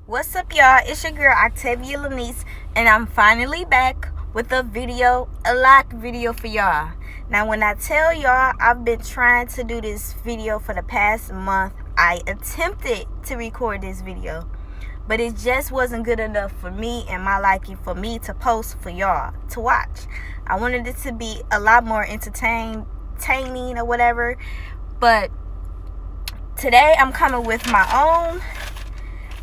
What's up, y'all? It's your girl Octavia Lanice, and I'm finally back with a LOC video for y'all. Now, when I tell y'all I've been trying to do this video for the past month, I attempted to record this video, but it just wasn't good enough for me and my liking for me to post for y'all to watch. I wanted it to be a lot more entertaining or whatever, but today I'm coming with my own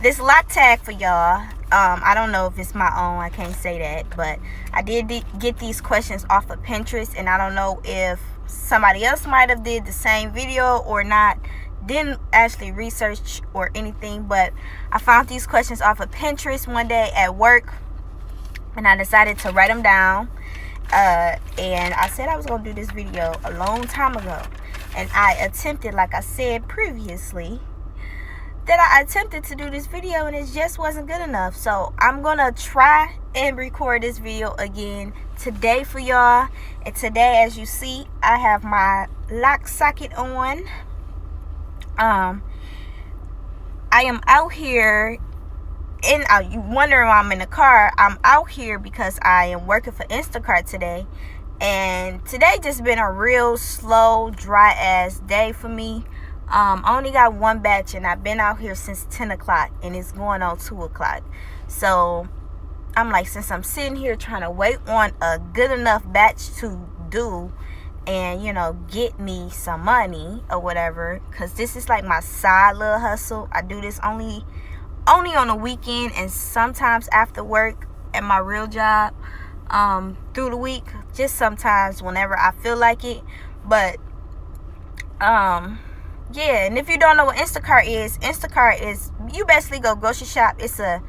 this LOC tag for y'all. I don't know if it's my own, I can't say that, but I did get these questions off of Pinterest, and I don't know if somebody else might have did the same video or not. Didn't actually research or anything, but I found these questions off of Pinterest one day at work, and I decided to write them down. And I said I was gonna do this video a long time ago, and I attempted, like I said previously, that I attempted to do this video and it just wasn't good enough. So I'm gonna try and record this video again today for y'all. And today, as you see, I have my lock socket on. I am out here, and you wondering why I'm in the car. I'm out here because I am working for Instacart today, and today just been a real slow, dry ass day for me. I only got one batch, and I've been out here since 10 o'clock, and it's going on 2 o'clock. So I'm like, since I'm sitting here trying to wait on a good enough batch to do and, you know, get me some money or whatever, because this is like my side little hustle. I do this only on the weekend and sometimes after work at my real job, through the week, just sometimes whenever I feel like it. But yeah, and if you don't know what Instacart is you basically go grocery shop. It's a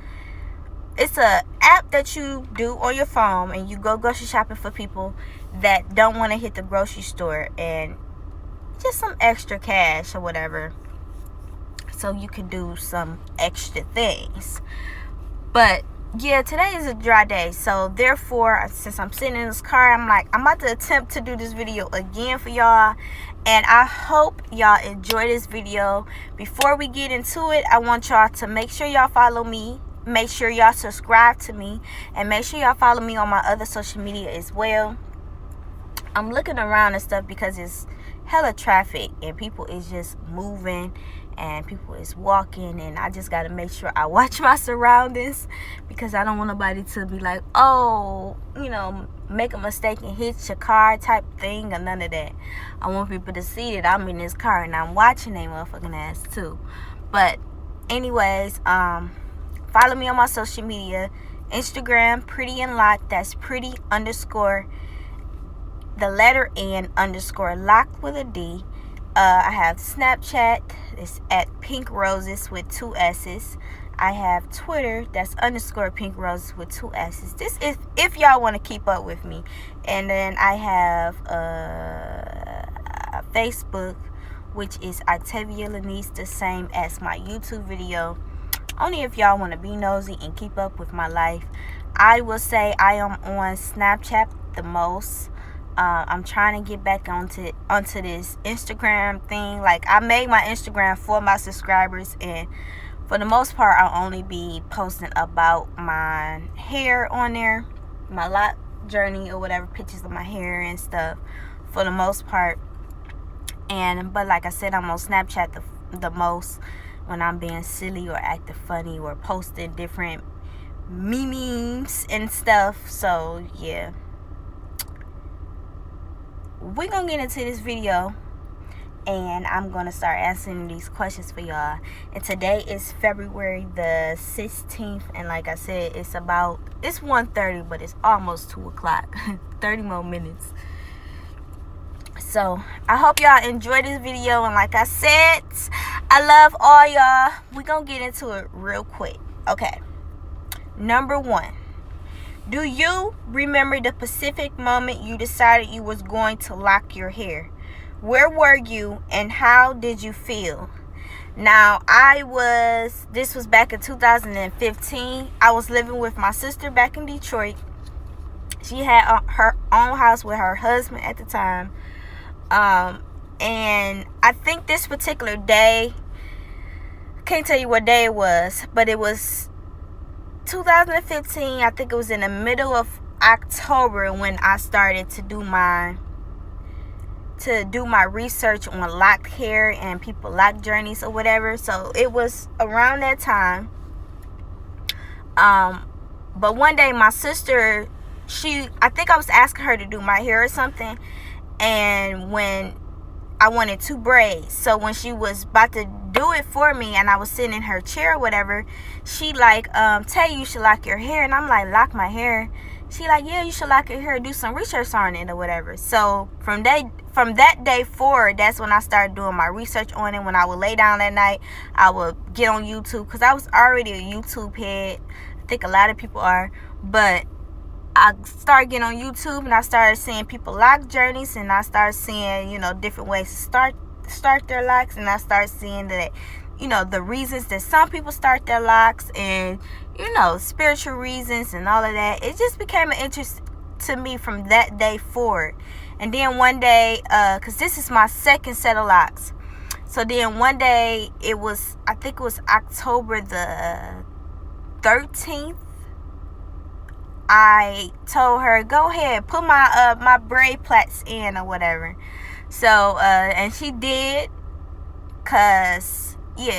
app that you do on your phone, and you go grocery shopping for people that don't want to hit the grocery store and just some extra cash or whatever, so you can do some extra things. But yeah, today is a dry day, so therefore, since I'm sitting in this car, I'm like, I'm about to attempt to do this video again for y'all, and I hope y'all enjoy this video. Before we get into it, I want y'all to make sure y'all follow me, make sure y'all subscribe to me, and make sure y'all follow me on my other social media as well. I'm looking around and stuff because it's hella traffic and people is just moving and people is walking, and I just got to make sure I watch my surroundings, because I don't want nobody to be like, oh, you know, make a mistake and hit your car type thing, or none of that. I want people to see that I'm in this car and I'm watching they motherfucking ass too. But anyways, follow me on my social media. Instagram, pretty and lock, that's pretty underscore the letter N underscore lock with a D. I have Snapchat, it's at pinkrosess with 2 S's. I have Twitter, that's underscore pinkrosess with 2 S's. This is if y'all want to keep up with me. And then I have Facebook, which is Octavia Lanice, the same as my YouTube video. Only if y'all want to be nosy and keep up with my life. I will say I am on Snapchat the most. I'm trying to get back onto this Instagram thing. Like, I made my Instagram for my subscribers, and for the most part, I'll only be posting about my hair on there, my lock journey or whatever, pictures of my hair and stuff, for the most part. But like I said, I'm on Snapchat the most when I'm being silly or acting funny or posting different memes and stuff. So yeah, we're gonna get into this video, and I'm gonna start answering these questions for y'all. And today is February the 16th, and like I said, it's 1:30, but it's almost 2 o'clock. 30 more minutes. So I hope y'all enjoy this video, and like I said, I love all y'all. We're gonna get into it real quick. Okay, number 1, do you remember the specific moment you decided you was going to lock your hair? Where were you and how did you feel? Now, this was back in 2015. I was living with my sister back in Detroit. She had her own house with her husband at the time. And I think this particular day can't tell you what day it was, but it was 2015. I think it was in the middle of October when I started to do my research on locked hair and people lock journeys or whatever. So it was around that time. But one day my sister, I think I was asking her to do my hair or something, and when I wanted 2 braids, so when she was about to do it for me and I was sitting in her chair or whatever, she like, Tay, you should lock your hair. And I'm like, lock my hair? She like, yeah, you should lock your hair, do some research on it or whatever. So from that day forward, that's when I started doing my research on it. When I would lay down at night, I would get on YouTube, because I was already a YouTube head. I think a lot of people are, but I started getting on YouTube and I started seeing people lock journeys, and I started seeing, different ways to start their locks, and I started seeing that, the reasons that some people start their locks, and, spiritual reasons and all of that. It just became an interest to me from that day forward. And then one day, because this is my second set of locks, so then one day I think it was October the 13th, I told her, go ahead, put my braid plaits in or whatever. So and she did,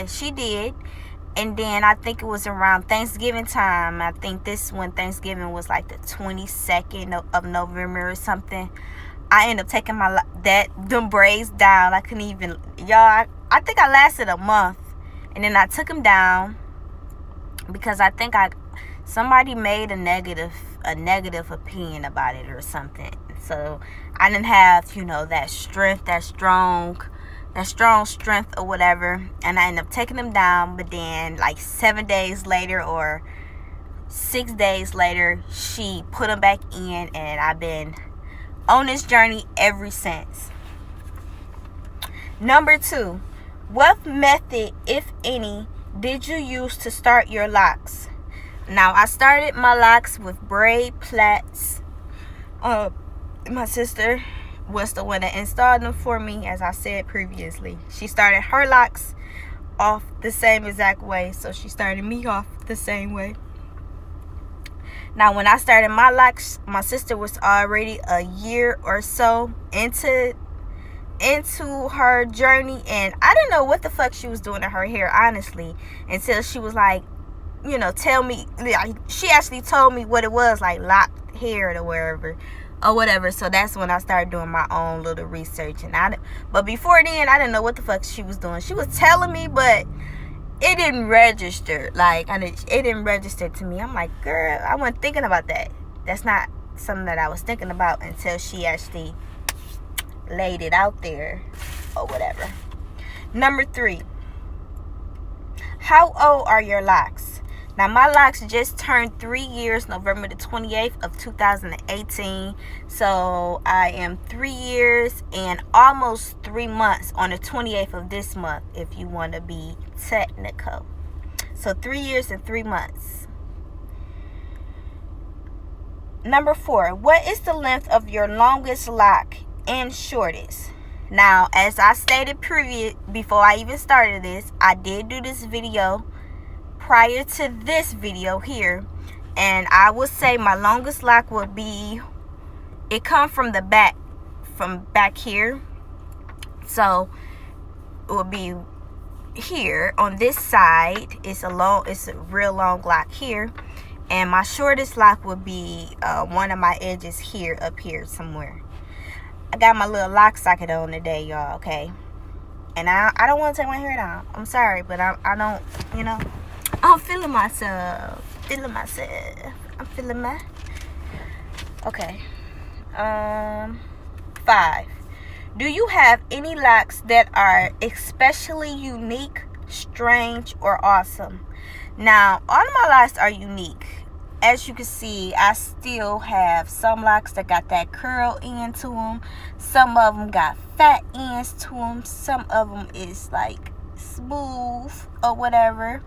she did. And then I think it was around Thanksgiving time. I think this when Thanksgiving was like the 22nd of November or something. I ended up taking them braids down. I couldn't even, y'all, I think I lasted a month, and then I took them down because I think somebody made a negative opinion about it or something. So I didn't have, that strength, that strong strength or whatever, and I ended up taking them down. But then like 7 days later or 6 days later, she put them back in, and I've been on this journey ever since. Number 2, what method, if any, did you use to start your locks? Now, I started my locks with braid plaits. My sister was the one that installed them for me, as I said previously. She started her locks off the same exact way, so she started me off the same way. Now, when I started my locks, my sister was already a year or so into her journey, and I didn't know what the fuck she was doing to her hair, honestly, until she was like, tell me. She actually told me what it was, like locked hair or whatever. So that's when I started doing my own little research, but before then, I didn't know what the fuck she was doing. She was telling me, but it didn't register. It didn't register to me. I'm like, girl, I wasn't thinking about that. That's not something that I was thinking about until she actually laid it out there or whatever. Number 3, how old are your locks? Now, my locks just turned 3 years, November the 28th of 2018. So I am 3 years and almost 3 months on the 28th of this month, if you want to be technical. So 3 years and 3 months. Number 4, what is the length of your longest lock and shortest? Now, as I stated before I even started this, I did do this video prior to this video here, and I would say my longest lock would be, it come from the back, from back here, so it would be here on this side. It's a real long lock here, and my shortest lock would be one of my edges here, up here somewhere. I got my little lock socket on today, y'all, okay? And I don't want to take my hair down. I'm sorry, but I don't, I'm feeling myself. I'm feeling my. Okay. 5. Do you have any locks that are especially unique, strange, or awesome? Now, all of my locks are unique. As you can see, I still have some locks that got that curl end to them. Some of them got fat ends to them. Some of them is like smooth or whatever,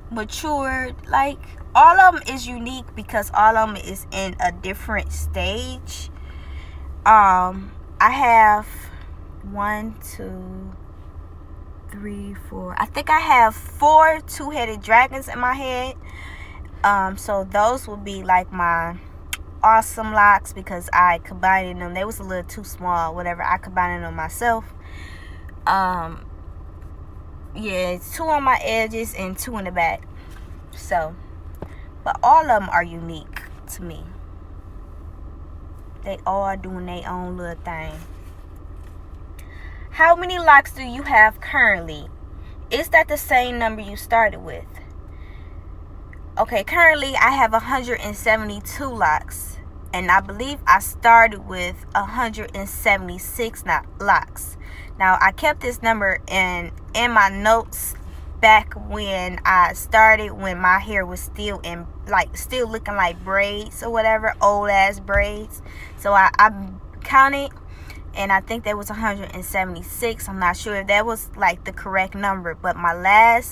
matured. Like, all of them is unique because all of them is in a different stage. I have 1, 2, 3, 4. I think I have 4 two-headed dragons in my head. So those would be like my awesome locks, because I combined them. They was a little too small, whatever. I combined them myself. Yeah, it's 2 on my edges and 2 in the back. So, but all of them are unique to me. They all doing their own little thing. How many locks do you have currently? Is that the same number you started with? Okay, currently I have 172 locks. And I believe I started with 176 locks. Now, I kept this number in my notes back when I started, when my hair was still still looking like braids or whatever, old ass braids. So I counted, and I think that was 176. I'm not sure if that was like the correct number, but I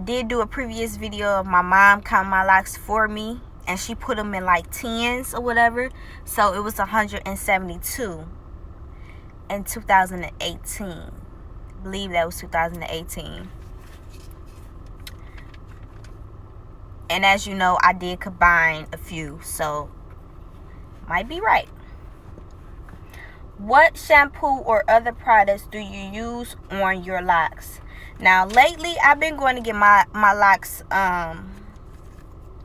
did do a previous video of my mom counting my locks for me, and she put them in like tens or whatever. So it was 172 in 2018. I believe that was 2018. And as you know, I did combine a few, so might be right. What shampoo or other products do you use on your locks? Now, lately, I've been going to get my locks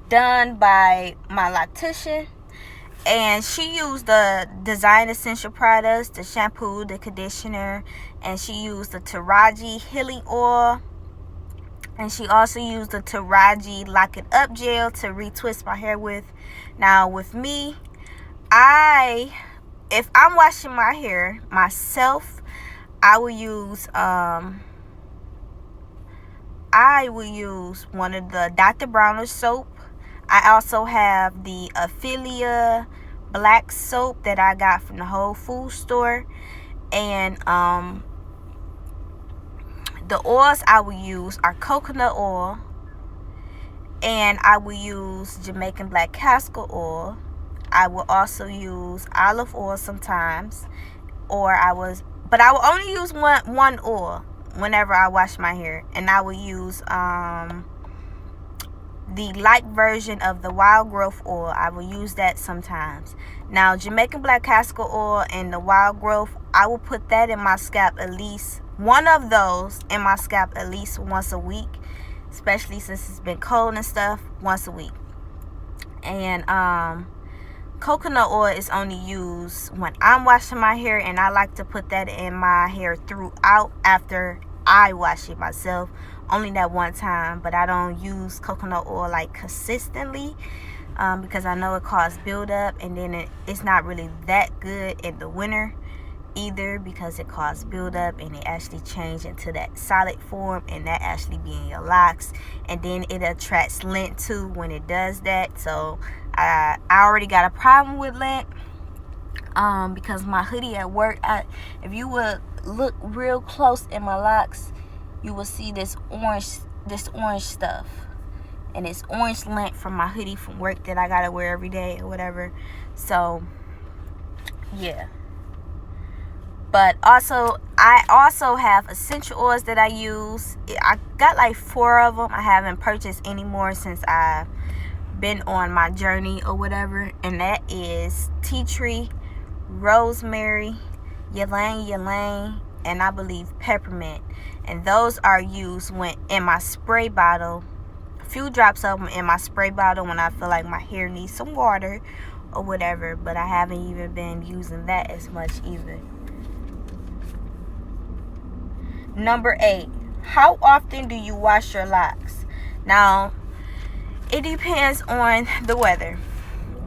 done by my loctician, and she used the Design Essential products, the shampoo, the conditioner, and she used the Taraji healing oil, and she also used the Taraji Lock It Up gel to retwist my hair with. Now, with me, if I'm washing my hair myself, I will use one of the Dr. Bronner soap. I also have the Ophelia black soap that I got from the Whole Foods store. And the oils I will use are coconut oil, and I will use Jamaican black castor oil. I will also use olive oil sometimes, but I will only use one oil whenever I wash my hair, and I will use the light version of the wild growth oil. I will use that sometimes. Now, Jamaican black castor oil and the wild growth, I will put that in my scalp, at least one of those in my scalp at least once a week, especially since it's been cold and stuff. Once a week. And coconut oil is only used when I'm washing my hair, and I like to put that in my hair throughout after I wash it myself. Only that one time, but I don't use coconut oil like consistently, because I know it causes buildup, and then it's not really that good in the winter either, because it causes buildup and it actually change into that solid form, and that actually be in your locks, and then it attracts lint too when it does that. So I already got a problem with lint, because my hoodie at work, if you would look real close in my locks, you will see this orange stuff, and it's orange lint from my hoodie from work that I gotta wear every day or whatever. So yeah. But I also have essential oils that I use. I got like 4 of them. I haven't purchased any more since I've been on my journey or whatever, and that is tea tree, rosemary, ylang, and I believe peppermint. And those are used in my spray bottle, a few drops of them in my spray bottle when I feel like my hair needs some water or whatever. But I haven't even been using that as much either. Number 8, how often do you wash your locks? Now, it depends on the weather,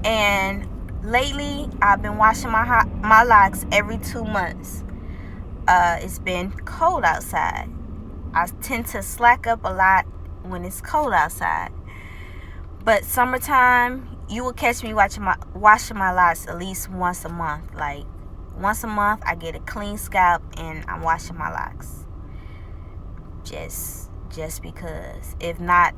and lately I've been washing my locks every 2 months. It's been cold outside. I tend to slack up a lot when it's cold outside, but summertime, you will catch me washing my locks at least once a month. Like once a month, I get a clean scalp and I'm washing my locks. Just because, if not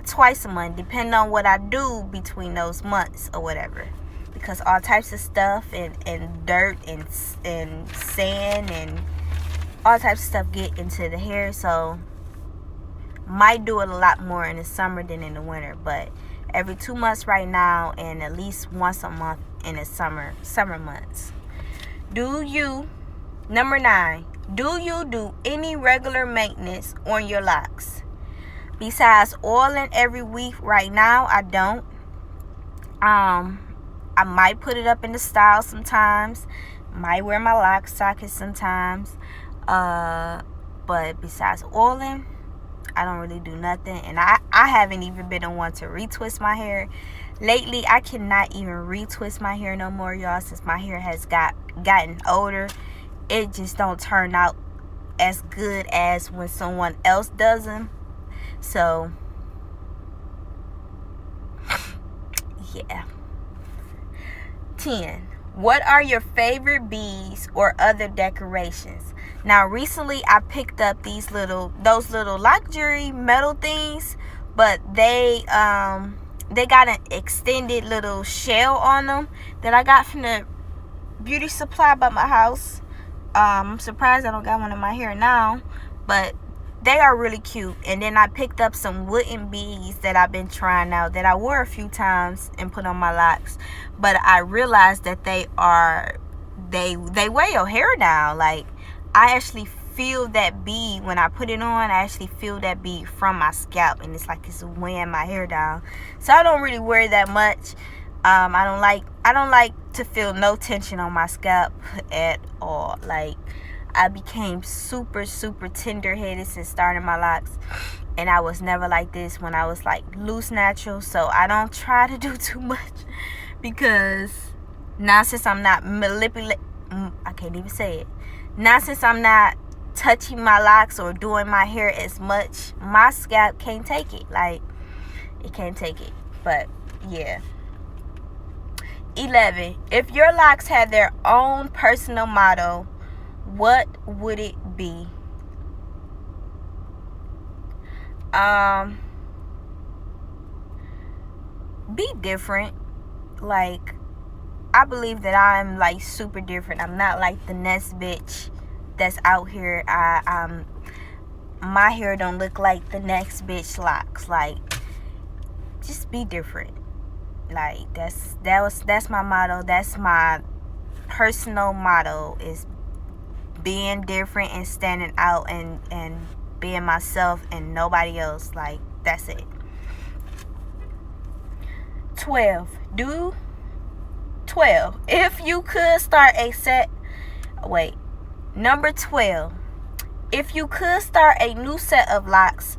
twice a month, depending on what I do between those months or whatever, because all types of stuff and dirt and sand and all types of stuff get into the hair, so might do it a lot more in the summer than in the winter, but every 2 months right now, and at least once a month in the summer months. Number 9, do you do any regular maintenance on your locks? Besides oiling every week right now, I don't. I might put it up in the style sometimes. Might wear my lock sockets sometimes. But besides oiling, I don't really do nothing. And I haven't even been the one to retwist my hair. Lately, I cannot even retwist my hair no more, y'all, since my hair has gotten older. It just don't turn out as good as when someone else does them. So, yeah. 10. What are your favorite beads or other decorations? Now, recently I picked up those little luxury metal things, but they got an extended little shell on them that I got from the beauty supply by my house. I'm surprised I don't got one in my hair now, but they are really cute. And then I picked up some wooden beads that I've been trying out, that I wore a few times and put on my locks, but I realized that they weigh your hair down. Like, I actually feel that bead when I put it on. I actually feel that bead from my scalp, and it's like it's weighing my hair down. So I don't really worry that much. I don't like to feel no tension on my scalp at all. Like, I became super tender-headed since starting my locks, and I was never like this when I was like loose natural. So I don't try to do too much, because now since I'm not since I'm not touching my locks or doing my hair as much, my scalp can't take it. Like, it can't take it. But yeah. 11. If your locks had their own personal motto, what would it be? Be different. Like, I believe that I'm like super different. I'm not like the next bitch that's out here. My hair don't look like the next bitch locks. Like, just be different. Like, that's my motto. That's my personal motto, is being different and standing out and being myself and nobody else. Like, that's it. 12. If you could start Number 12. If you could start a new set of locks,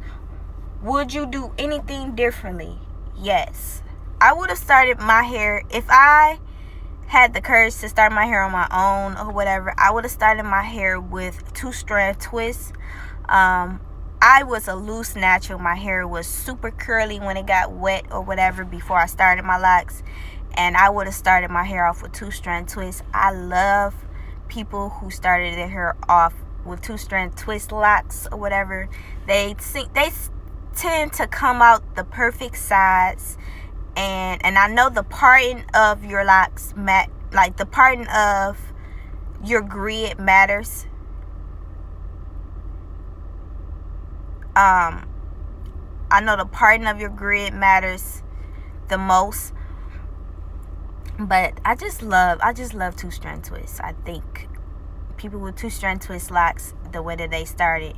would you do anything differently? Yes. I would have started my hair, if I had the courage to start my hair on my own or whatever, I would have started my hair with 2-strand twists. I was a loose natural. My hair was super curly when it got wet or whatever before I started my locks, and I would have started my hair off with 2-strand twists. I love people who started their hair off with 2-strand twist locks or whatever. They tend to come out the perfect size. And I know the parting of your locks, like the parting of your grid matters. I know the parting of your grid matters the most. But I just love 2-strand twists. I think people with 2-strand twist locks, the way that they started,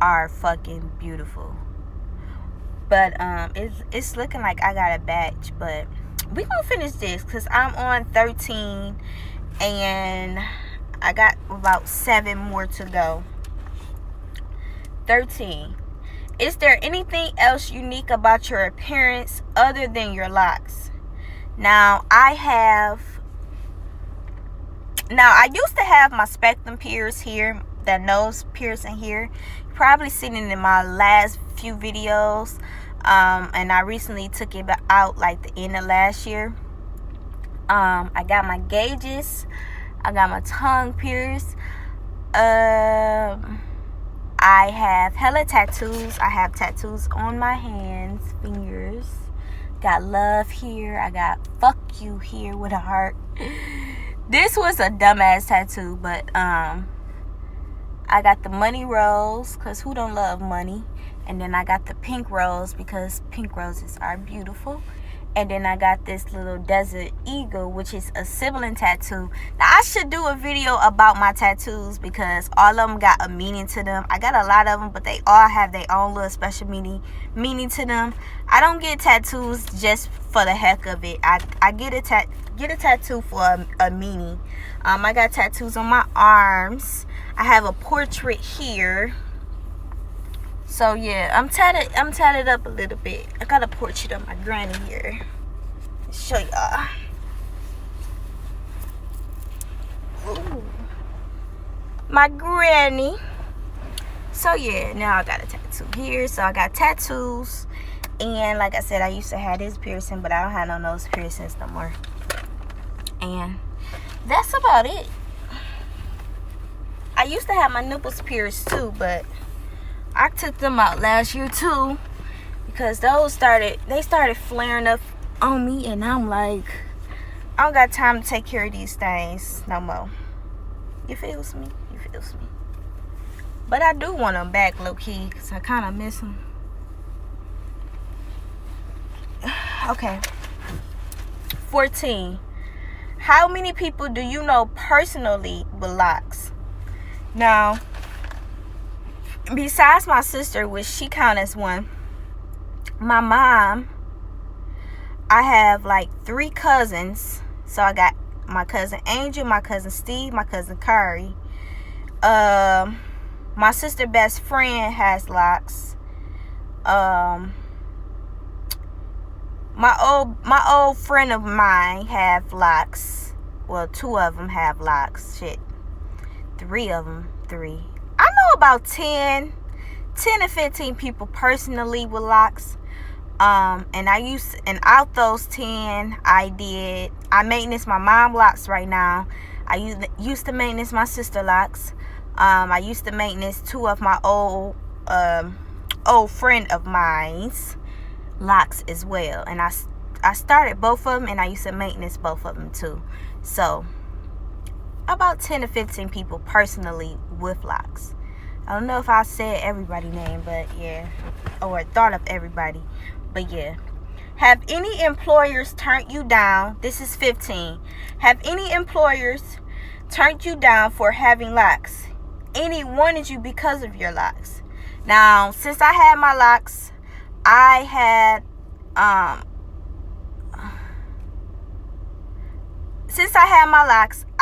are fucking beautiful. But it's looking like I got a batch, but we gonna finish this because I'm on 13 and I got about 7 more to go. 13. Is there anything else unique about your appearance other than your locks? Now, I used to have my spectrum pierce here, that nose piercing here. You probably seen it in my last few videos. And I recently took it out like the end of last year. I got my gauges. I got my tongue pierced. I have hella tattoos. I have tattoos on my hands, fingers. Got love here. I got fuck you here with a heart. This was a dumbass tattoo, but I got the money rose, because who don't love money? And then I got the pink rose, because pink roses are beautiful. And then I got this little desert eagle, which is a sibling tattoo. Now, I should do a video about my tattoos, because all of them got a meaning to them. I got a lot of them, but they all have their own little special meaning to them. I don't get tattoos just for the heck of it. I get a tattoo for a meaning. I got tattoos on my arms. I have a portrait here. So yeah, I'm tatted up a little bit. I got a portrait of my granny here. Let's show y'all. Ooh. My granny. So yeah, now I got a tattoo here. So I got tattoos. And like I said, I used to have this piercing, but I don't have no nose piercings no more. And that's about it. I used to have my nipples pierced too, but I took them out last year too, because those started flaring up on me, and I'm like, I don't got time to take care of these things no more. You feels me? But I do want them back low key, because I kind of miss them. Okay. 14. How many people do you know personally with locks? Now, besides my sister, which she counts as one, my mom, I have like 3 cousins. So I got my cousin Angel, my cousin Steve, my cousin Kari. My sister best friend has locks. My old friend of mine have locks. Well, 2 of them have locks. Shit, 3 of them. 3. I know about 10 to 15 people personally with locks. And out those 10, I maintenance my mom locks right now. I used to maintenance my sister locks. I used to maintenance 2 of my old friend of mine's locks as well. And I started both of them, and I used to maintenance both of them too. So about 10 to 15 people personally with locks. I don't know if I said everybody's name, but yeah, or thought of everybody, but yeah. Have any employers turned you down? This is 15. Have any employers turned you down for having locks? Any wanted you because of your locks? Now, since I had my locks, I had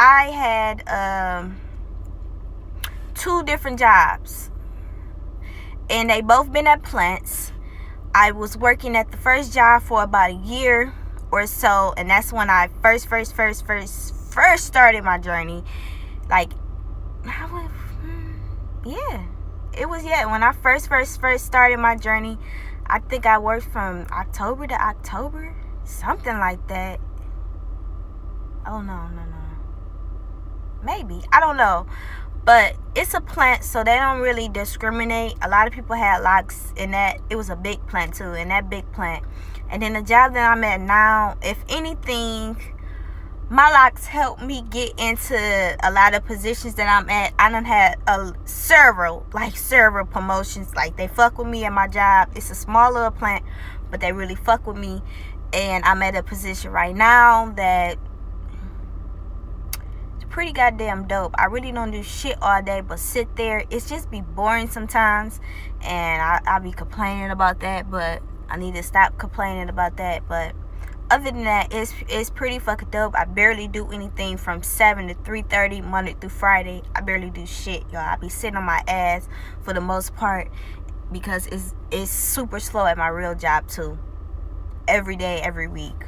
I had 2 different jobs, and they both been at plants. I was working at the first job for about a year or so, and that's when I first started my journey. Like, when I first started my journey. I think I worked from October to October, something like that. Oh no, maybe, I don't know. But it's a plant, so they don't really discriminate. A lot of people had locks in that. It was a big plant too, in that big plant. And then the job that I'm at now, if anything, my locks helped me get into a lot of positions that I'm at. I done had several promotions. Like, they fuck with me at my job. It's a small little plant, but they really fuck with me. And I'm at a position right now that pretty goddamn dope. I really don't do shit all day but sit there. It's just be boring sometimes, and I be complaining about that, but I need to stop complaining about that. But other than that, it's pretty fucking dope. I barely do anything from 7 to 3:30 Monday through Friday. I barely do shit, y'all. I be sitting on my ass for the most part, because it's super slow at my real job too. Every day, every week.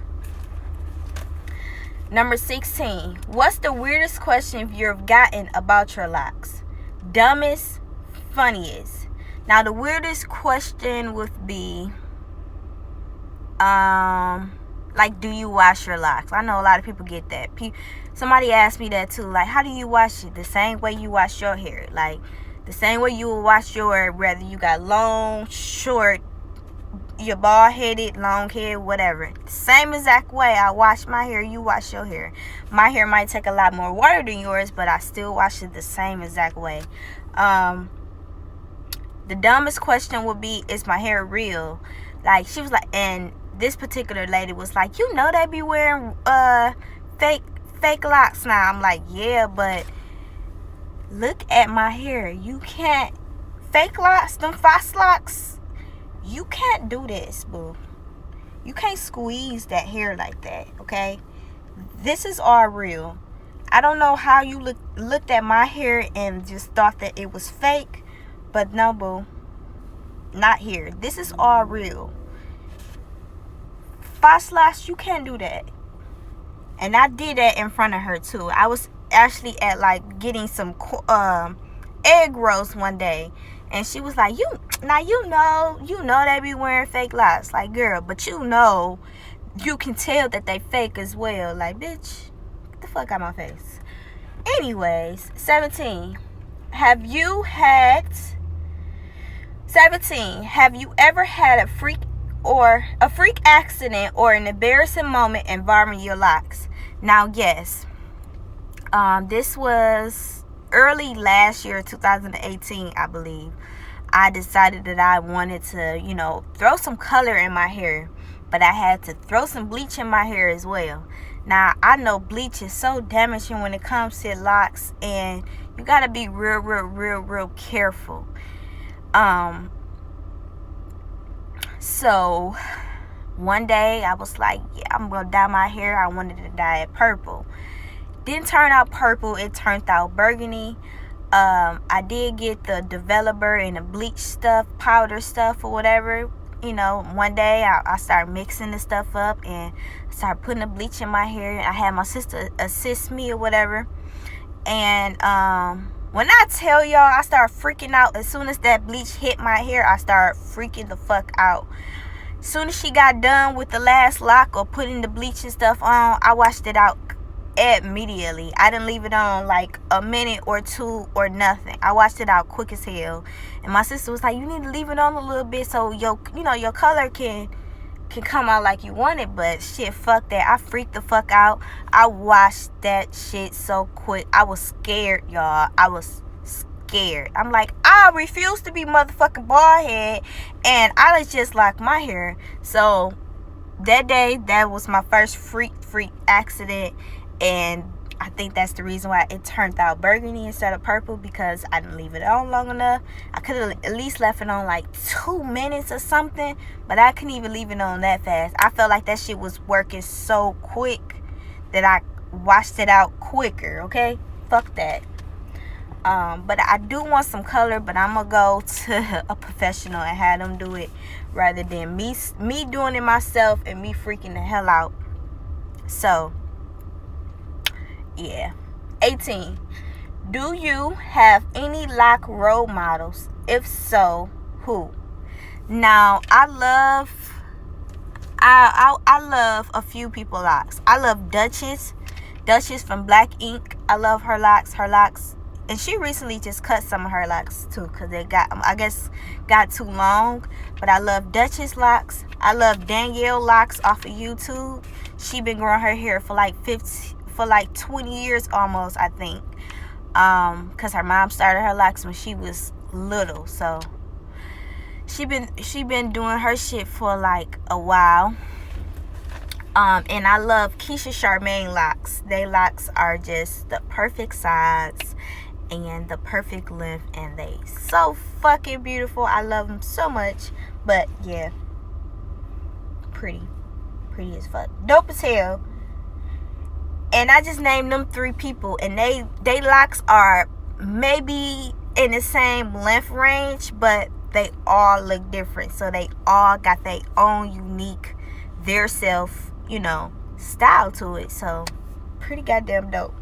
Number 16. What's the weirdest question you've gotten about your locks? Dumbest, funniest. Now, the weirdest question would be, like, do you wash your locks? I know a lot of people get that. Somebody asked me that too. Like, how do you wash it? The same way you wash your hair. Like, the same way you will wash your, whether you got long, short, you're bald headed, long hair, whatever. Same exact way I wash my hair, you wash your hair. My hair might take a lot more water than yours, but I still wash it the same exact way. The dumbest question would be, is my hair real? Like, she was like, and this particular lady was like, you know they be wearing fake locks now. I'm like, yeah, but look at my hair. You can't fake locks, them false locks. You can't do this, boo. You can't squeeze that hair like that, okay? This is all real. I don't know how you looked at my hair and just thought that it was fake, but no, boo. Not here. This is all real. False locks, you can't do that. And I did that in front of her too. I was actually at like getting some egg rolls one day, and she was like, you know they be wearing fake locks. Like, girl, but you can tell that they fake as well. Like, bitch, get the fuck out my face. Anyways, 17. Have you ever had a freak accident or an embarrassing moment involving your locks? Now, yes. This was early last year, 2018, I believe. I decided that I wanted to, throw some color in my hair, but I had to throw some bleach in my hair as well. Now, I know bleach is so damaging when it comes to locks, and you gotta be real careful. So one day I was like, yeah, I'm gonna dye my hair. I wanted to dye it purple. Didn't turn out purple, it turned out burgundy. I did get the developer and the bleach stuff, powder stuff or whatever. One day I started mixing the stuff up and started putting the bleach in my hair. I had my sister assist me or whatever. And when I tell y'all, I started freaking out. As soon as that bleach hit my hair, I started freaking the fuck out. As soon as she got done with the last lock or putting the bleach and stuff on, I washed it out immediately. I didn't leave it on like a minute or two or nothing. I washed it out quick as hell. And my sister was like, you need to leave it on a little bit so your color can come out like you want it. But shit, fuck that. I freaked the fuck out. I washed that shit so quick. I was scared, y'all. I was scared. I'm like, I refuse to be motherfucking bald head, and I just like my hair. So that day, that was my first freak accident, and I think that's the reason why it turned out burgundy instead of purple, because I didn't leave it on long enough. I could have at least left it on like 2 minutes or something, but I couldn't even leave it on that fast. I felt like that shit was working so quick that I washed it out quicker, okay? Fuck that. But I do want some color, but I'm gonna go to a professional and have them do it rather than me doing it myself and me freaking the hell out. So yeah. 18. Do you have any lock role models? If so, who? Now, I love a few people locks. I love Duchess from Black Ink. I love her locks. And she recently just cut some of her locks too, because they got too long. But I love Duchess locks. I love Danielle locks off of YouTube. She been growing her hair for like 20 years almost, I think. Because her mom started her locks when she was little. So she been doing her shit for like a while. And I love Keisha Charmaine locks. They locks are just the perfect size and the perfect length, and they so fucking beautiful. I love them so much. But yeah, pretty as fuck, dope as hell. And I just named them 3 people, and they locks are maybe in the same length range, but they all look different. So they all got their own unique, their self, style to it. So pretty goddamn dope.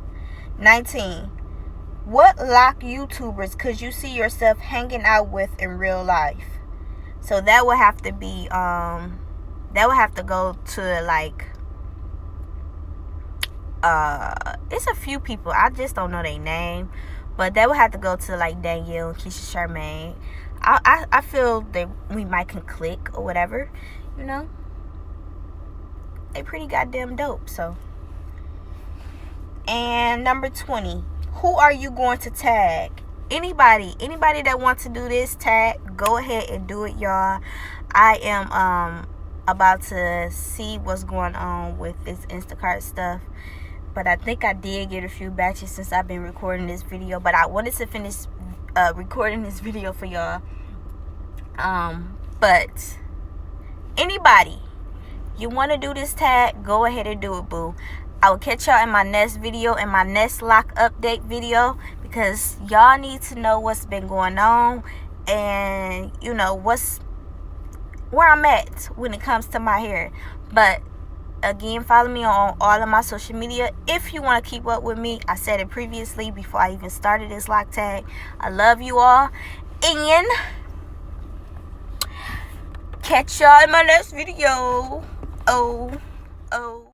19. What lock YouTubers could you see yourself hanging out with in real life? So that would have to be go to like it's a few people. I just don't know their name, but that would have to go to like Danielle and Keisha Charmaine. I feel that we might can click or whatever, They pretty goddamn dope. So, and number 20, who are you going to tag? anybody that wants to do this tag, go ahead and do it, y'all. I am about to see what's going on with this Instacart stuff, but I think I did get a few batches since I've been recording this video. But I wanted to finish recording this video for y'all. But anybody, you want to do this tag, go ahead and do it, boo. I will catch y'all in my next video, in my next lock update video, because y'all need to know what's been going on and you know where I'm at when it comes to my hair. But again, follow me on all of my social media if you want to keep up with me. I said it previously before I even started this lock tag. I love you all, and catch y'all in my next video. Oh.